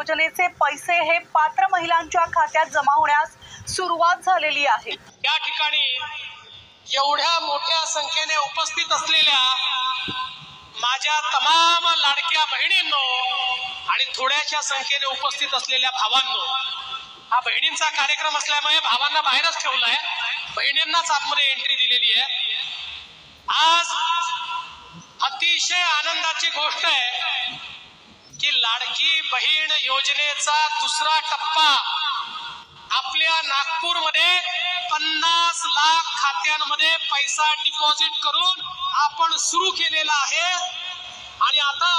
योजनेचे पैसे हे पात्र महिलांच्या खात्यात जमा होण्यास सुरुवात झालेली आहे। या ठिकाणी एवढ्या मोठ्या संख्येने उपस्थित असलेल्या माझ्या तमाम लाडक्या बहिणींनो आणि थोड्याशा संख्येने उपस्थित असलेल्या भावांनो, हा बहिणींचा कार्यक्रम असल्यामुळे भावांना बाहेरच ठेवलाय, बहिणींनाच आतमध्ये एंट्री दिलेली आहे। आज अतिशय आनंदाची गोष्ट आहे की लाडकी बहीण योजनेचा दुसरा टप्पा आपल्या नागपूरमध्ये 50 लाख खात्यांमध्ये पैसा डिपॉझिट करून आपण सुरू केलेला आहे आणि आता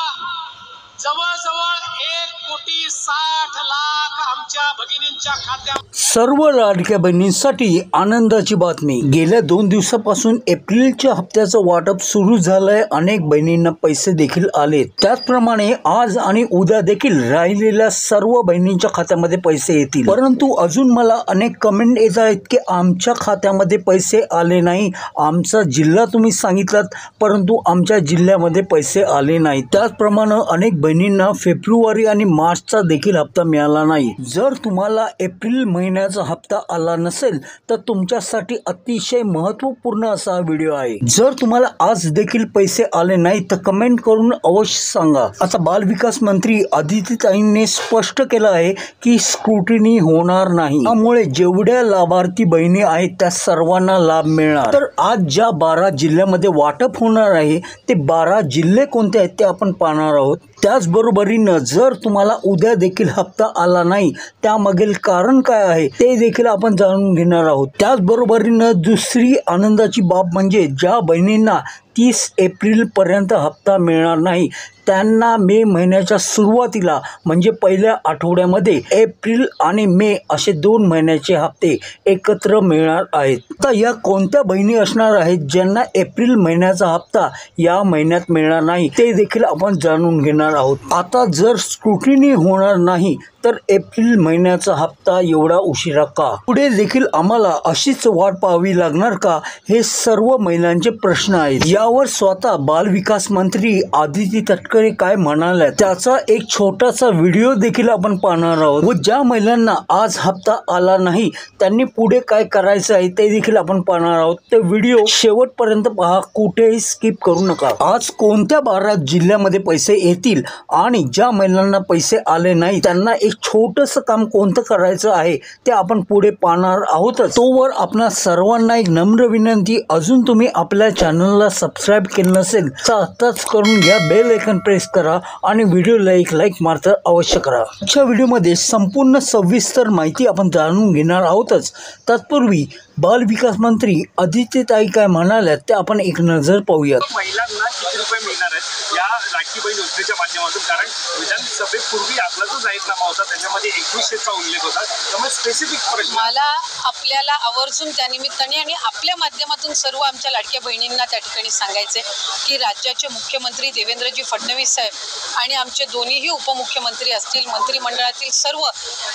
जवळजवळ 1,60,00,000 आमच्या भगिनींच्या खात्यात। सर्व लाडक्या बहिणींसाठी आनंदाची बातमी। गेल्या 2 दिवसापासून एप्रिलच्या हप्त्याचं वाटप सुरू झालंय। अनेक बहिणींना पैसे देखील आले। त्याचप्रमाणे आज आणि उद्या देखील राहिलेल्या सर्व बहिणींच्या खात्यामध्ये पैसे येतील। परंतु अजून मला अनेक कमेंट येत आहेत की आमच्या खात्यामध्ये पैसे आले नाही, आमचा जिल्हा तुम्ही सांगितलात परंतु आमच्या जिल्ह्यामध्ये पैसे आले नाही। त्याचप्रमाणे अनेक बहिणींना फेब्रुवारी आणि मार्चचा देखील हप्ता मिळाला नाही। जर तुम्हाला एप्रिल महिन्याचा हप्ता आला नसेल तर तुमच्यासाठी अतिशय महत्त्वपूर्ण असा व्हिडिओ आहे। जर तुम्हाला आज देखील पैसे आले नाही तर कमेंट करून अवश्य सांगा। आता बाल विकास मंत्री आदितीताईंनी स्पष्ट केलं आहे की स्क्रुटिनी होणार नाही, त्यामुळे जेवढ्या लाभार्थी बहिणी आहेत त्या सर्वांना लाभ मिळणार। तर आज ज्या 12 जिल्ह्यामध्ये वाटप होणार आहे ते 12 जिल्हे कोणते आहेत ते आपण पाहणार आहोत। त्याचबरोबरीनं जर तुम्हाला उद्या देखील हप्ता आला नाही त्यामागील कारण काय आहे ते देखील आपण जाणून घेणार आहोत। त्याचबरोबरीनं दुसरी आनंदाची बाब म्हणजे ज्या बहिणींना 30 एप्रिल पर्यंत हप्ता मिळणार नाही त्यांना मे महिन्याच्या सुरुवातीला म्हणजे पहिल्या आठवड्यामध्ये एप्रिल आणि मे असे 2 महिन्याचे हप्ते एकत्र मिळणार आहेत। आता या कोणत्या बहिणी असणार आहेत ज्यांना एप्रिल महिन्याचा हप्ता या महिन्यात मिळणार नाही ते देखील आपण जाणून घेणार आहोत। आता जर स्क्रुटिनी होणार नाही तर एप्रिल महिन्याचा हप्ता एवढा उशिरा का? पुढे देखील आम्हाला अशीच वाट पाहावी लागणार का? हे सर्व महिलांचे प्रश्न आहेत। यावर स्वतः बाल विकास मंत्री आदिती तटकरे काय म्हणाल्या त्याचा एक छोटासा व्हिडिओ देखील आपण पाहणार आहोत व ज्या महिलांना आज हप्ता आला नाही त्यांनी पुढे काय करायचं आहे ते देखील आपण पाहणार आहोत। ते व्हिडिओ शेवटपर्यंत पहा, कुठेही स्किप करू नका। आज कोणत्या 12 जिल्ह्यामध्ये पैसे येतील आणि ज्या महिलांना पैसे आले नाही त्यांना एक छोटंसं काम कोणतं करायचं आहे ते आपण पुढे पाहणार आहोत। तोवर आपणा सर्वांना एक नम्र विनंती, अजून तुम्ही आपल्या चॅनलला सबस्क्राईब केलं नसेल तर आताच करून घ्या, बेल आयकॉन प्रेस करा आणि व्हिडिओला एक लाईक मात्र अवश्य करा। आजच्या व्हिडिओमध्ये संपूर्ण सविस्तर माहिती आपण जाणून घेणार आहोतच। तत्पूर्वी बाल विकास मंत्री आदितीताई काय म्हणाल्या ते आपण एक नजर पाहूयात। महिलांना किती रुपये मिळणार आहेत या लाडकी बहीण योजनेच्या माध्यमातून, कारण विधानसभेपूर्वी आपला जो जाहीरनामा होता त्याच्यामध्ये 2100चा उल्लेख होता, त्यामुळे स्पेसिफिक प्रश्न मला आपल्याला आवर्जून त्यानिमित्ताने आणि आपल्या माध्यमातून सर्व आमच्या लाडक्या बहिणींना त्या ठिकाणी सांगायचे की राज्याचे मुख्यमंत्री देवेंद्रजी फडणवीस साहेब आणि आमचे दोन्हीही उपमुख्यमंत्री असतील, मंत्रिमंडळातील सर्व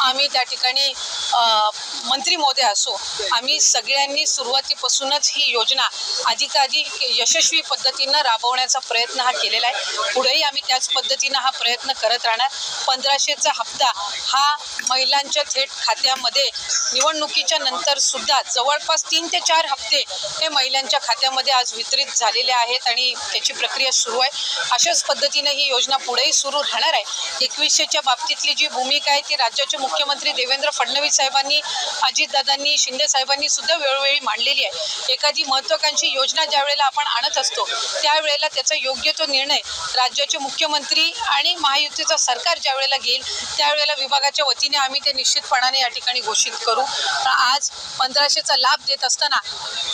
आम्ही त्या ठिकाणी मंत्री महोदय असो, आम्ही सगळ्यांनी सुरुवातीपासूनच ही योजना अधिकाधिक यशस्वी पद्धतीनं राबवण्याचा प्रयत्न हा केलेला आहे। पुढेही आम्ही त्याच पद्धतीनं हा प्रयत्न करत राहणार। 1500चा हप्ता हा महिलांच्या थेट खात्यामध्ये निवडणुकीच्या नंतर सुद्धा जवळपास 3 ते 4 हप्ते हे महिलांच्या खात्यामध्ये आज वितरित झालेले आहेत आणि त्याची प्रक्रिया सुरू आहे। अशाच पद्धतीने ही योजना पुढेही सुरू राहणार आहे। 2100च्या बाबतीतली जी भूमिका आहे ती राज्याचे मुख्यमंत्री देवेंद्र फडणवीस साहेबांनी, अजितदादांनी, शिंदे साहेबांनी सुद्धा वेळोवेळी मांडलेली आहे। एखादी महत्त्वाकांक्षी योजना ज्या वेळेला आपण आणत असतो त्यावेळेला त्याचा योग्य तो निर्णय राज्याचे मुख्यमंत्री आणि महायुतीचा सरकार ज्या वेळेला घेईल त्यावेळेला विभागाच्या वतीने आम्ही ते निश्चितपणाने या ठिकाणी घोषित करू। आज 1500चा लाभ देत असताना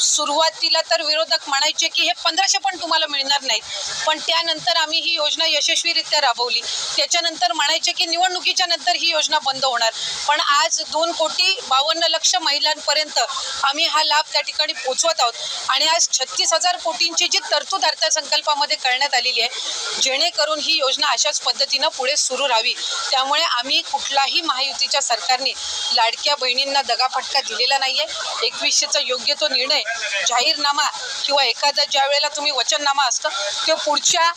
सुरुवातीला तर विरोधक म्हणायचे की हे 1500 पण तुम्हाला मिळणार नाहीत, पण त्यानंतर आम्ही ही योजना यशस्वीरित्या राबवली। त्याच्यानंतर म्हणायचे की निवडणुकीच्या नंतर ही योजना बंद होणार, पण आज 2,52,00,000 महिलांपर्यंत आम्ही हा लाभ त्या ठिकाणी पोहोचवत आहोत आणि आज 36,000 कोटींची जी तरतूद अर्थसंकल्पामध्ये करण्यात आलेली आहे जेणेकरून ही योजना अशाच पद्धतीनं पुढे सुरू राहावी. त्यामुळे आम्ही कुठलाही महायुतीच्या सरकारने लाडक्या बहिणींना दगाफटका दिलेला नाही आहे. 2100चा योग्य तो निर्णय जाहीरनामा किंवा एखादा ज्या वेळेला तुम्ही वचननामा असतं ते पुढच्या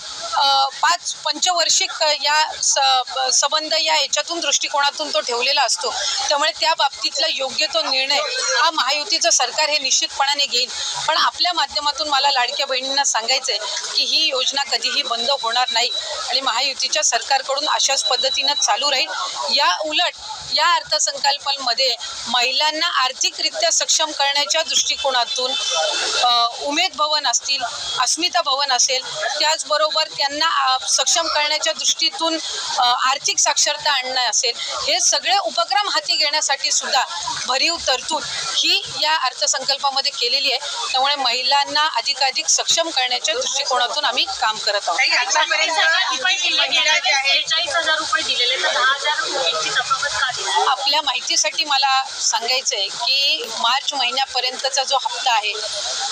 5 पंचवार्षिक या संबंध या याच्यातून दृष्टिकोनातून तो ठेवलेला असतो. त्यामुळे त्या बाबतीतला योग्य तो निर्णय हा महायुतीचं सरकार हे निश्चितपणाने घेईल. पण आपल्या माध्यमातून मला लाडक्या बहिणींना सांगायचं आहे की ही योजना कधीही बंद होणार नाही आणि महायुतीच्या सरकारकडून अशाच पद्धतीनं चालू राहील. या उलट या अर्थसंकल्पामध्ये महिलांना आर्थिकरित्या सक्षम करण्याच्या दृष्टिकोनातून उमेद भवन असतील, अस्मिता भवन असेल, त्याचबरोबर त्यांना सक्षम करण्याच्या दृष्टीतून आर्थिक साक्षरता आणणं असेल, हे सगळे उपक्रम हाती घेण्यासाठी सुद्धा भरीव तरतूद ही या अर्थसंकल्पामध्ये केलेली आहे. त्यामुळे महिलांना अधिकाधिक सक्षम करण्याच्या दृष्टिकोनातून आम्ही काम करत आहोत. आपल्या माहितीसाठी मला सांगायचं आहे की मार्च महिन्यापर्यंतचा जो हप्ता आहे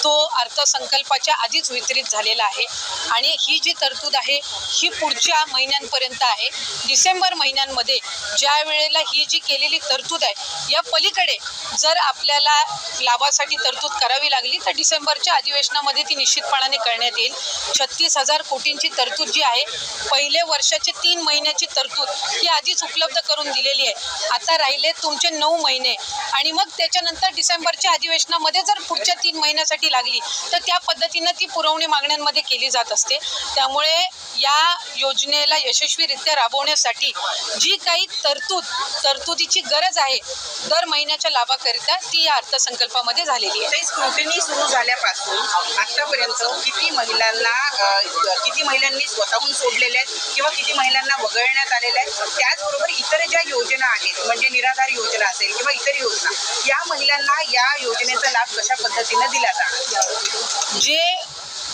तो अर्थसंकल्पाच्या आधीच वितरित झालेला आहे आणि ही जी तरतूद आहे ही पुढच्या महिन्यांपर्यंत आहे. डिसेंबर महिन्यांमध्ये ज्या वेळेला ही जी केलेली तरतूद आहे या पलीकडे जर आपल्याला लाभासाठी तरतूद करावी लागली तर डिसेंबरच्या अधिवेशनामध्ये ती निश्चितपणाने करण्यात येईल. 36,000 कोटींची तरतूद जी आहे पहिले वर्षाचे 3 महिन्याची तरतूद ही आधीच उपलब्ध करून दिलेली आहे. आता राहिले तुमचे 9 महिने आणि मग त्याच्यानंतर डिसेंबरच्या अधिवेशनामध्ये जर पुढच्या 3 महिन्यासाठी लागली तर त्या पद्धतीनं ती पुरवणी मागण्यांमध्ये केली जात असते. त्यामुळे या योजनेला यशस्वीरित्या राबवण्यासाठी जी काही तरतुदीची गरज आहे दर महिन्याच्या लाभाकरिता ती या अर्थसंकल्पामध्ये झालेली आहे. स्क्रुटिनी सुरू झाल्यापासून आतापर्यंत किती महिलांनी स्वतःहून सोडलेल्या आहेत किंवा किती महिलांना वगळण्यात आलेल्या आहेत. त्याचबरोबर इतर ज्या योजना आहेत म्हणजे निराधार योजना असेल किंवा इतर योजना, या महिलांना या योजनेचा लाभ कशा पद्धतीने दिला जाणार. जे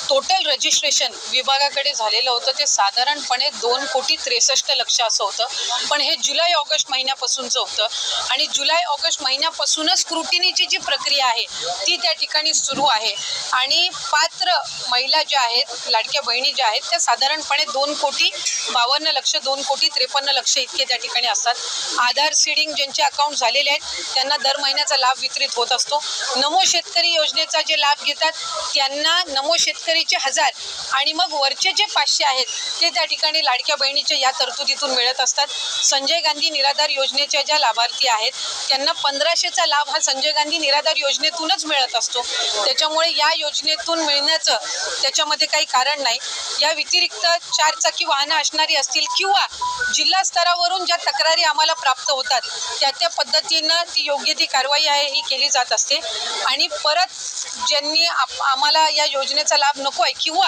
टोटल रजिस्ट्रेशन विभागाकडे झालेलं होतं ते साधारणपणे 2,63,00,000 असं होतं. पण हे जुलै ऑगस्ट महिन्यापासूनचं होतं आणि जुलै ऑगस्ट महिन्यापासूनच स्क्रुटिनीची जी प्रक्रिया आहे ती त्या ठिकाणी सुरू आहे आणि पात्र महिला ज्या आहेत, लाडक्या बहिणी ज्या आहेत, त्या साधारणपणे 2,52,00,000 2,53,00,000 इतके त्या ठिकाणी असतात. आधार सीडिंग ज्यांचे अकाउंट झालेले आहेत त्यांना दर महिन्याचा लाभ वितरित होत असतो. नमो शेतकरी योजनेचा जे लाभ घेतात त्यांना नमो शेतकरी 1000 आणि मग वरचे जे 500 आहेत ते त्या ठिकाणी लाडक्या बहिणीच्या या तरतुदीतून मिळत असतात. संजय गांधी निराधार योजनेच्या ज्या लाभार्थी आहेत त्यांना 1500चा लाभ हा संजय गांधी निराधार योजनेतूनच मिळत असतो. त्याच्यामुळे या योजनेतून मिळण्याचं त्याच्यामध्ये काही कारण नाही. या व्यतिरिक्त 4 चाकी वाहनं असणारी असतील किंवा जिल्हा स्तरावरून ज्या तक्रारी आम्हाला प्राप्त होतात त्या पद्धतीनं ती योग्य ती कारवाई आहे ही केली जात असते. आणि परत ज्यांनी आम्हाला या योजनेचा लाभ नको आहे किंवा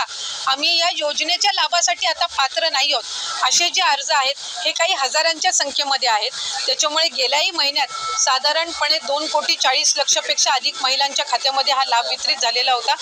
आम्ही या योजनेच्या लाभासाठी आता पात्र नाही आहोत असे जे अर्ज आहेत हे काही हजारांच्या संख्येमध्ये आहेत. त्याच्यामुळे गेल्याही महिन्यात साधारणपणे 2,40,00,000 पेक्षा अधिक महिलांच्या खात्यामध्ये हा लाभ वितरित झालेला होता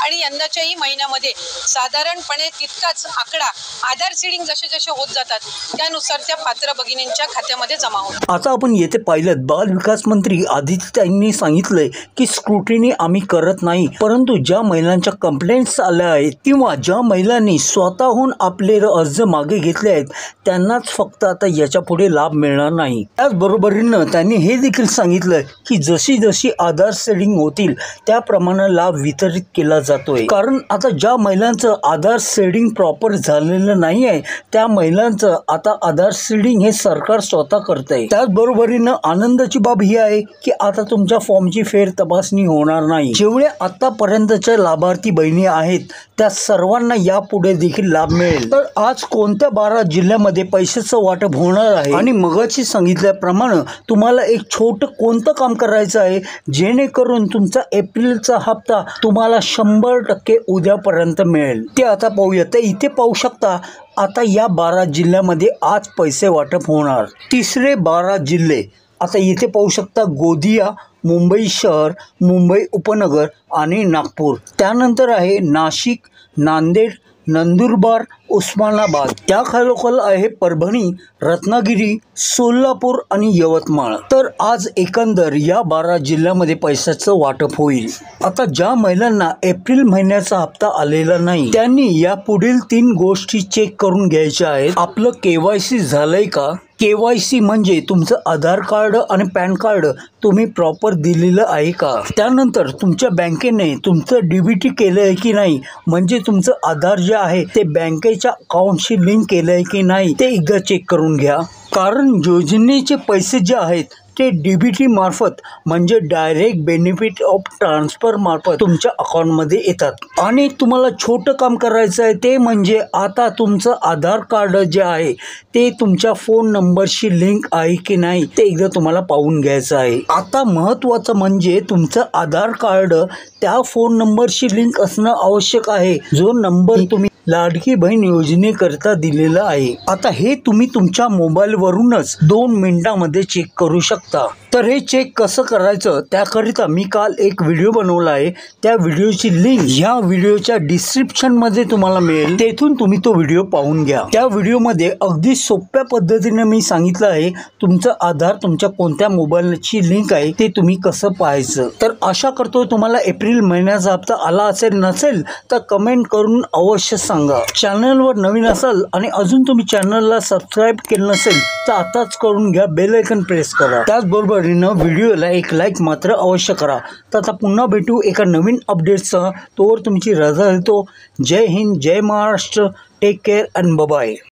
आणि यंदाच्याही महिन्यामध्ये साधारणपणे तितकाच आकडा आधार सीडिंग जसे जसे होत जातात त्यानुसार त्या पात्र भगिनींच्या खात्यामध्ये जमा होतो. आता आपण येथे पाहिलं बाल विकास मंत्री आदित्यताईंनी सांगितलंय की स्क्रुटिनी आम्ही करत नाही, परंतु ज्या महिलांच्या कंप्लेंट्स आल्या आहेत किंवा ज्या महिलांनी स्वतःहून आपले अर्ज मागे घेतले आहेत त्यांनाच फक्त आता याच्या पुढे लाभ मिळणार नाही. त्याचबरोबरीनं त्यांनी हे देखील सांगितलं की जशी जशी आधार सेडिंग होतील त्याप्रमाणे लाभ वितरित केला जातोय. कारण आता ज्या महिलांचं आधार सेडिंग प्रॉपर झालेलं नाही आहे त्या महिलांचं आता आधार सीडिंग हे सरकार स्वतः करतंय. त्याचबरोबरीनं आनंदाची बाब ही आहे की आता तुमच्या फॉर्मची फेर तपासणी होणार नाही. जेवढे आतापर्यंतच्या लाभार्थी बहिणी आहेत त्या सर्वांना यापुढे देखील लाभ मिळेल. तर आज कोणत्या 12 जिल्ह्यामध्ये पैशाचं वाटप होणार आहे आणि मगाशी सांगितल्याप्रमाणे तुम्हाला एक छोटं कोणतं काम करायचं आहे जेणेकरून तुमचा एप्रिलचा हप्ता तुम्हाला 100% उद्यापर्यंत मिळेल ते आता पाहूया. तर इथे पाहू शकता आता या 12 जिल्ह्यामध्ये आज पैसे वाटप होणार. तिसरे 12 जिल्हे आता इथे पाहू शकता गोंदिया, मुंबई शहर, मुंबई उपनगर आणि नागपूर. त्यानंतर आहे नाशिक, नांदेड, नंदुरबार, उस्मानाबाद, त्याखालोखाल आहे परभणी, रत्नागिरी, सोलापूर आणि यवतमाळ. तर आज एकंदर या 12 जिल्ह्यामध्ये पैशाचं वाटप होईल. आता ज्या महिलांना एप्रिल महिन्याचा हप्ता आलेला नाही त्यांनी या पुढील 3 गोष्टी चेक करून घ्यायच्या आहेत. आपलं KYC झालंय का? KYC म्हणजे तुमचं आधार कार्ड आणि पॅन कार्ड तुम्ही प्रॉपर दिलेलं आहे का? त्यानंतर तुमच्या बँकेने तुमचं DBT केलं आहे की नाही, म्हणजे तुमचं आधार जे आहे ते बँकेच्या अकाउंटशी लिंक केलं आहे की नाही ते एकदा चेक करून घ्या. कारण योजनेचे पैसे जे आहेत ते DBT मार्फत म्हणजे डायरेक्ट बेनिफिट ऑफ ट्रान्सफर मार्फत तुमच्या अकाउंटमध्ये येतात. आणि तुम्हाला छोटं काम करायचं आहे ते म्हणजे आता तुमचं आधार कार्ड जे आहे ते तुमच्या फोन नंबरशी लिंक आहे की नाही ते एकदा तुम्हाला पाहून घ्यायचं आहे. आता महत्त्वाचं म्हणजे तुमचं आधार कार्ड त्या फोन नंबरशी लिंक असणं आवश्यक आहे जो नंबर तुम्ही लाडकी बहीण योजनेकरता दिलेला आहे. आता हे तुम्ही तुमच्या मोबाईलवरूनच 2 मिनिटांमध्ये चेक करू शकता. तर हे चेक कसं करायचं त्याकरिता मी काल एक व्हिडिओ बनवला आहे. त्या व्हिडिओची लिंक ह्या व्हिडिओच्या डिस्क्रिप्शनमध्ये तुम्हाला मिळेल, तेथून तुम्ही तो व्हिडिओ पाहून घ्या. त्या व्हिडिओमध्ये अगदी सोप्या पद्धतीने मी सांगितलं आहे तुमचं आधार तुमच्या कोणत्या मोबाईलची लिंक आहे ते तुम्ही कसं पाहायचं. तर आशा करतो तुम्हाला एप्रिल महिन्याचा हप्ता आला असेल, नसेल तर कमेंट करून अवश्य सांगा. चॅनलवर नवीन असाल आणि अजून तुम्ही चॅनलला सबस्क्राईब केलं नसेल तर आताच करून घ्या, बेल आयकॉन प्रेस करा. त्याचबरोबरीनं व्हिडिओला एक लाईक मात्र अवश्य करा. तर आता पुन्हा भेटू एका नवीन अपडेटसह. तोवर तुमची रजा घेतो. जय हिंद, जय Maharashtra. Take care and bye.